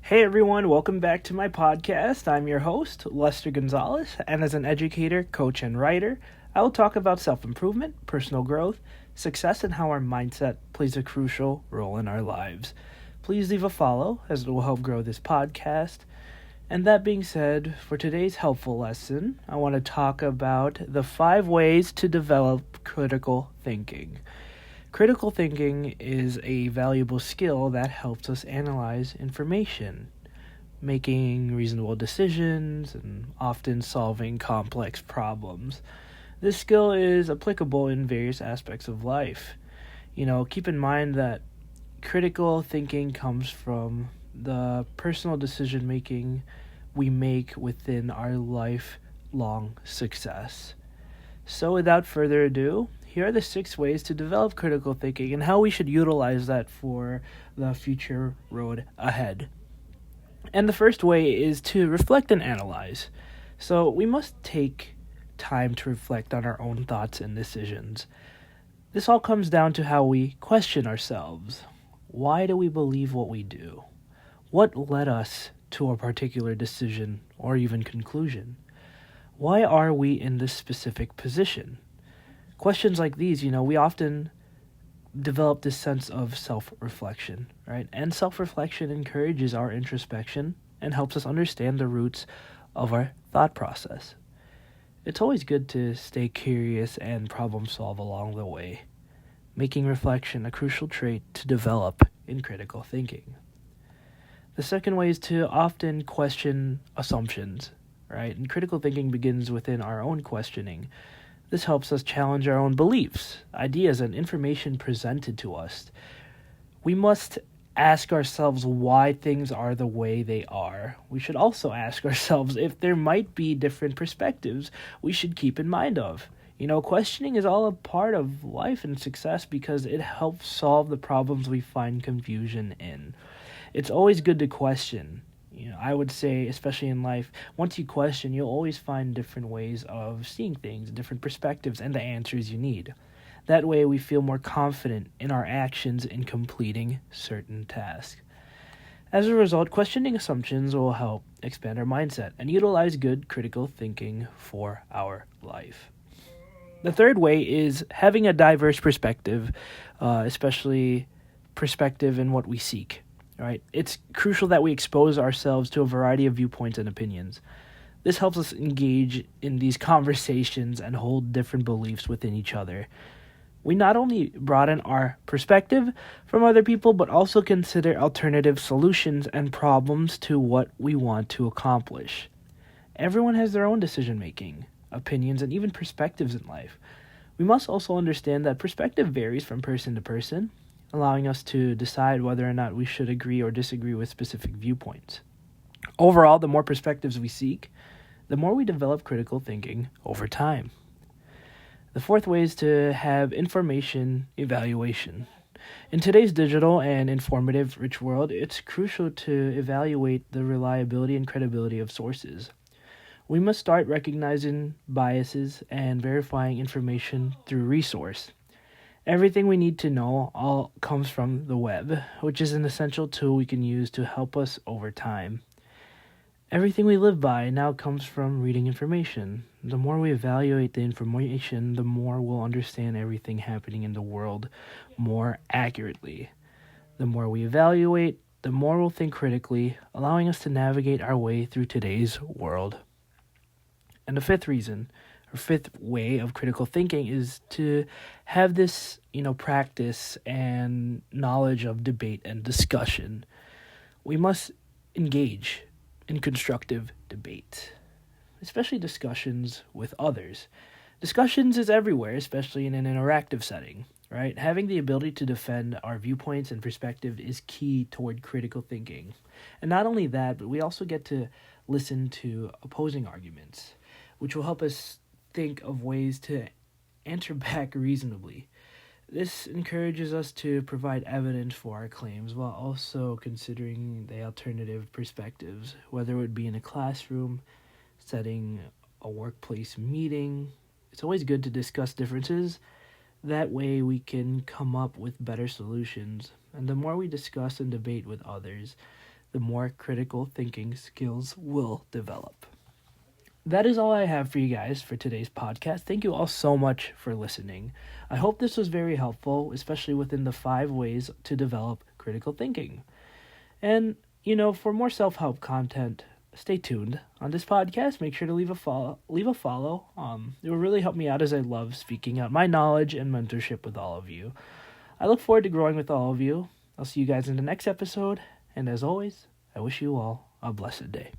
Hey everyone, welcome back to my podcast. I'm your host, Lester Gonzalez, and as an educator, coach, and writer, I will talk about self improvement, personal growth, success, and how our mindset plays a crucial role in our lives. Please leave a follow as it will help grow this podcast. And that being said, for today's helpful lesson, I want to talk about the 5 ways to develop critical thinking. Critical thinking is a valuable skill that helps us analyze information, making reasonable decisions, and often solving complex problems. This skill is applicable in various aspects of life. Keep in mind that critical thinking comes from the personal decision making we make within our lifelong success. So, without further ado, here are the 6 ways to develop critical thinking and how we should utilize that for the future road ahead. And the first way is to reflect and analyze. So, we must take time to reflect on our own thoughts and decisions. This all comes down to how we question ourselves. Why do we believe what we do? What led us to a particular decision or even conclusion? Why are we in this specific position? Questions like these, we often develop this sense of self-reflection, right? And self-reflection encourages our introspection and helps us understand the roots of our thought process. It's always good to stay curious and problem solve along the way, making reflection a crucial trait to develop in critical thinking. The second way is to often question assumptions, right? And critical thinking begins within our own questioning. This helps us challenge our own beliefs, ideas, and information presented to us. We must ask ourselves why things are the way they are. We should also ask ourselves if there might be different perspectives we should keep in mind of. Questioning is all a part of life and success because it helps solve the problems we find confusion in. It's always good to question. I would say, especially in life, once you question, you'll always find different ways of seeing things, different perspectives, and the answers you need. That way, we feel more confident in our actions in completing certain tasks. As a result, questioning assumptions will help expand our mindset and utilize good critical thinking for our life. The third way is having a diverse perspective, especially perspective in what we seek. Right? It's crucial that we expose ourselves to a variety of viewpoints and opinions. This helps us engage in these conversations and hold different beliefs within each other. We not only broaden our perspective from other people, but also consider alternative solutions and problems to what we want to accomplish. Everyone has their own decision-making, opinions, and even perspectives in life. We must also understand that perspective varies from person to person, allowing us to decide whether or not we should agree or disagree with specific viewpoints. Overall, the more perspectives we seek, the more we develop critical thinking over time. The fourth way is to have information evaluation. In today's digital and informative rich world, it's crucial to evaluate the reliability and credibility of sources. We must start recognizing biases and verifying information through resource. Everything we need to know all comes from the web, which is an essential tool we can use to help us over time. Everything we live by now comes from reading information. The more we evaluate the information, the more we'll understand everything happening in the world more accurately. The more we evaluate, the more we'll think critically, allowing us to navigate our way through today's world. And the fifth way of critical thinking is to have this, practice and knowledge of debate and discussion. We must engage in constructive debate, especially discussions with others. Discussions is everywhere, especially in an interactive setting, right? Having the ability to defend our viewpoints and perspective is key toward critical thinking. And not only that, but we also get to listen to opposing arguments, which will help us think of ways to answer back reasonably. This encourages us to provide evidence for our claims while also considering the alternative perspectives, whether it would be in a classroom, setting, a workplace meeting. It's always good to discuss differences. That way we can come up with better solutions. And the more we discuss and debate with others, the more critical thinking skills will develop. That is all I have for you guys for today's podcast. Thank you all so much for listening. I hope this was very helpful, especially within the 5 ways to develop critical thinking. And, for more self-help content, stay tuned on this podcast. Make sure to leave a follow. It will really help me out, as I love speaking out my knowledge and mentorship with all of you. I look forward to growing with all of you. I'll see you guys in the next episode. And as always, I wish you all a blessed day.